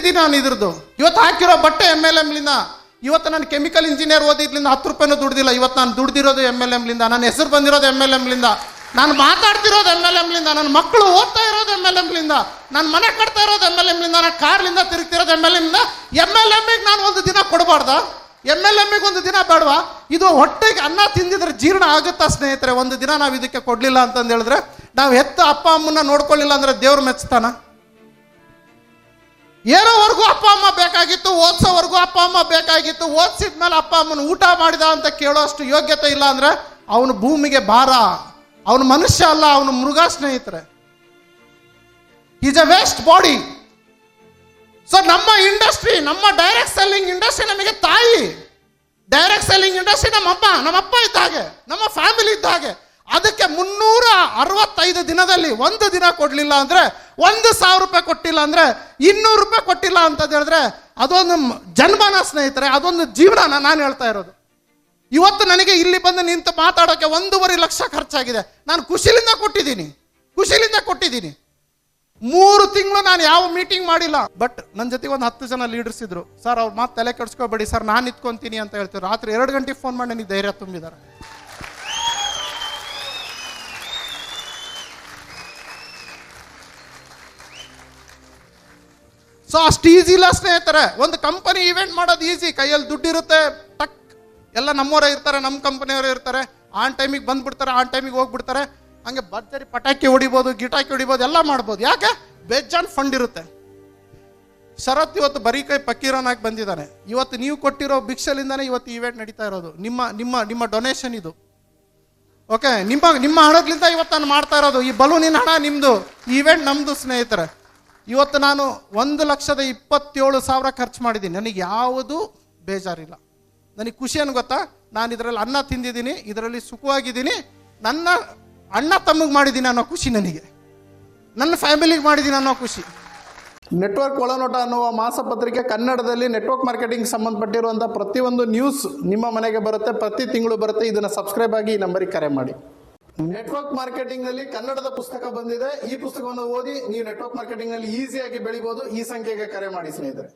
ತಿಂದಿದ್ದೀನಿ ನಾನು ಇದ್ರದ್ದು. ಇವತ್ತು ಹಾಕಿರೋ ಬಟ್ಟೆ MLMಲಿಂದ. ಇವತ್ತು ನಾನು ಕೆಮಿಕಲ್ ಇಂಜಿನಿಯರ್ ಓದಿದ್ಲಿಂದ 10 ರೂಪಾಯಿನೂ ದುಡ್ದಿಲ್ಲ. ಇವತ್ತು ನಾನು ದುಡ್ದಿರೋದು MLMಲಿಂದ. ನನ್ನ ಹೆಸರು ಬಂದಿರೋದು MLMಲಿಂದ. ನಾನು ಮಾತಾಡ್ತಿರೋದು MLMಲಿಂದ. ನನ್ನ ಮಕ್ಕಳು ಓದ್ತಾ ಇರೋದು MLMಲಿಂದ. ನಾನು ಮನೆ ಕಟ್ತಾ ಇರೋದು MLMಲಿಂದ. ನಾನು ಕಾರ್ಲಿಂದ ತಿರುಗ್ತಿರೋದು MLMಲಿಂದ. MLMಗೆ ನಾನು ಒಂದು ದಿನ ಕೊಡಬಾರ್ದ? MLMಗೆ ಒಂದು ದಿನ ಬೇಡವಾ? ಇದು ಹೊಟ್ಟೆಗೆ ಅನ್ನ ತಿಂದಿದ್ರೆ ಜೀರ್ಣ ಆಗುತ್ತಾ ಸ್ನೇಹಿತರೆ? ಒಂದು ದಿನ ನಾವು ಇದಕ್ಕೆ ಕೊಡಲಿಲ್ಲ ಅಂತಂದು ಹೇಳಿದ್ರೆ, ನಾವು ಹೆತ್ತ ಅಪ್ಪ ಅಮ್ಮನ್ನ ನೋಡ್ಕೊಳ್ಳಿಲ್ಲ ಅಂದ್ರೆ ದೇವ್ರು ಮೆಚ್ತಾನ? ಏರೋವರೆಗೂ ಅಪ್ಪ ಅಮ್ಮ ಬೇಕಾಗಿತ್ತು, ಓದಿಸೋವರೆಗೂ ಅಪ್ಪ ಅಮ್ಮ ಬೇಕಾಗಿತ್ತು. ಓದಿಸಿದ್ಮೇಲೆ ಅಪ್ಪ ಅಮ್ಮನ ಊಟ ಮಾಡಿದ ಅಂತ ಕೇಳೋಷ್ಟು ಯೋಗ್ಯತೆ ಇಲ್ಲ ಅಂದ್ರೆ ಅವನು ಭೂಮಿಗೆ ಭಾರ. ಅವನು ಮನುಷ್ಯ ಅಲ್ಲ, ಅವನು ಮೃಗ ಸ್ನೇಹಿತರೆ. Is A waste body. So ನಮ್ಮ ಇಂಡಸ್ಟ್ರಿ, ನಮ್ಮ ಡೈರೆಕ್ಟ್ ಸೆಲ್ಲಿಂಗ್ ಇಂಡಸ್ಟ್ರಿ ನಮಗೆ ತಾಯಿ. ಡೈರೆಕ್ಟ್ ಸೆಲ್ಲಿಂಗ್ ಇಂಡಸ್ಟ್ರಿ ನಮ್ಮಪ್ಪ ಇದ್ದ ಹಾಗೆ, ನಮ್ಮ ಫ್ಯಾಮಿಲಿ ಇದ್ದ ಹಾಗೆ. ಅದಕ್ಕೆ 365 ದಿನದಲ್ಲಿ ಒಂದು ದಿನ ಕೊಡಲಿಲ್ಲ ಅಂದರೆ, 1,000 ರೂಪಾಯಿ ಕೊಟ್ಟಿಲ್ಲ ಅಂದರೆ, 200 ರೂಪಾಯಿ ಕೊಟ್ಟಿಲ್ಲ ಅಂತ ಹೇಳಿದ್ರೆ ಅದೊಂದು ಜನ್ಮನ ಸ್ನೇಹಿತರೆ, ಅದೊಂದು ಜೀವನ. ನಾನು ಹೇಳ್ತಾ ಇರೋದು, ಇವತ್ತು ನನಗೆ ಇಲ್ಲಿ ಬಂದು ನಿಂತು ಮಾತಾಡೋಕ್ಕೆ 1.5 ಲಕ್ಷ ಖರ್ಚಾಗಿದೆ. ನಾನು ಖುಷಿಲಿಂದ ಕೊಟ್ಟಿದ್ದೀನಿ. 3 ತಿಂಗಳು ನಾನು ಯಾವ ಮೀಟಿಂಗ್ ಮಾಡಿಲ್ಲ. ಬಟ್ ನನ್ನ ಜೊತೆಗೆ ಒಂದು 10 ಜನ ಲೀಡರ್ಸ್ ಇದ್ರು. ಸರ್ ಅವ್ರ ಮಾತು ತಲೆ ಕೆಡಿಸ್ಕೋಬೇಡಿ ಸರ್, ನಾನು ನಿಂತ್ಕೊಂತೀನಿ ಅಂತ ಹೇಳ್ತಾರೆ. ರಾತ್ರಿ 2 ಗಂಟೆಗೆ ಫೋನ್ ಮಾಡಿ ನನಗೆ ಧೈರ್ಯ ತುಂಬಿದ್ದಾರೆ. ಸೊ ಅಷ್ಟು ಈಸಿ ಇಲ್ಲ ಸ್ನೇಹಿತರೆ. ಒಂದು ಕಂಪನಿ ಇವೆಂಟ್ ಮಾಡೋದು ಈಸಿ. ಕೈಯಲ್ಲಿ ದುಡ್ಡಿರುತ್ತೆ, ಟಕ್ ಎಲ್ಲ ನಮ್ಮವರೇ ಇರ್ತಾರೆ, ನಮ್ಮ ಕಂಪನಿಯವರೇ ಇರ್ತಾರೆ. ಆನ್ ಟೈಮಿಗೆ ಬಂದ್ಬಿಡ್ತಾರೆ, ಆನ್ ಟೈಮಿಗೆ ಹೋಗ್ಬಿಡ್ತಾರೆ. ಹಂಗೆ ಭರ್ಜರಿ ಪಟಾಕಿ ಹೊಡಿಬೋದು, ಗಿಟಾಕಿ ಹೊಡಿಬೋದು, ಎಲ್ಲ ಮಾಡ್ಬೋದು. ಯಾಕೆ? ಬೇಜಾನ್ ಫಂಡ್ ಇರುತ್ತೆ. ಶರತ್ ಇವತ್ತು ಬರೀ ಕೈ ಪಕ್ಕೀರನಾಗಿ ಬಂದಿದ್ದಾನೆ. ಇವತ್ತು ನೀವು ಕೊಟ್ಟಿರೋ ಭಿಕ್ಷಲಿಂದಾನೇ ಇವತ್ತು ಇವೆಂಟ್ ನಡೀತಾ ಇರೋದು. ನಿಮ್ಮ ಡೊನೇಷನ್ ಇದು. ಓಕೆ, ನಿಮ್ಮ ಹಣದಿಂದ ಇವತ್ತು ನಾನು ಮಾಡ್ತಾ ಇರೋದು. ಈ ಬಲೂನಿನ ಹಣ ನಿಮ್ಮದು, ಈ ಇವೆಂಟ್ ನಮ್ಮದು ಸ್ನೇಹಿತರೆ. ಇವತ್ತು ನಾನು 1,27,000 ಖರ್ಚು ಮಾಡಿದ್ದೀನಿ. ನನಗೆ ಯಾವುದು ಬೇಜಾರಿಲ್ಲ. ನನಗೆ ಖುಷಿ ಏನು ಗೊತ್ತಾ? ನಾನು ಇದರಲ್ಲಿ ಅನ್ನ ತಿಂದಿದ್ದೀನಿ, ಇದರಲ್ಲಿ ಸುಖವಾಗಿದ್ದೀನಿ. ನನ್ನ ಅಣ್ಣ ತಮ್ಮಗೆ ಮಾಡಿದ್ದೀನಿ ಅನ್ನೋ ಖುಷಿ ನನಗೆ, ನನ್ನ ಫ್ಯಾಮಿಲಿಗೆ ಮಾಡಿದ್ದೀನಿ ಅನ್ನೋ ಖುಷಿ. ನೆಟ್ವರ್ಕ್ ಒಳನೋಟ ಅನ್ನುವ ಮಾಸಪತ್ರಿಕೆ ಕನ್ನಡದಲ್ಲಿ ನೆಟ್ವರ್ಕ್ ಮಾರ್ಕೆಟಿಂಗ್ ಸಂಬಂಧಪಟ್ಟಿರುವಂಥ ಪ್ರತಿಯೊಂದು ನ್ಯೂಸ್ ನಿಮ್ಮ ಮನೆಗೆ ಬರುತ್ತೆ. ಪ್ರತಿ ತಿಂಗಳು ಬರುತ್ತೆ. ಇದನ್ನು ಸಬ್ಸ್ಕ್ರೈಬ್ ಆಗಿ ಈ ನಂಬರಿಗೆ ಕರೆ ಮಾಡಿ. ನೆಟ್ವರ್ಕ್ ಮಾರ್ಕೆಟಿಂಗ್ ನಲ್ಲಿ ಕನ್ನಡದ ಪುಸ್ತಕ ಬಂದಿದೆ. ಈ ಪುಸ್ತಕವನ್ನು ಓದಿ ನೀವು ನೆಟ್ವರ್ಕ್ ಮಾರ್ಕೆಟಿಂಗ್ ನಲ್ಲಿ ಈಸಿಯಾಗಿ ಬೆಳಿಬಹುದು. ಈ ಸಂಖ್ಯೆಗೆ ಕರೆ ಮಾಡಿ ಸ್ನೇಹಿತರೆ.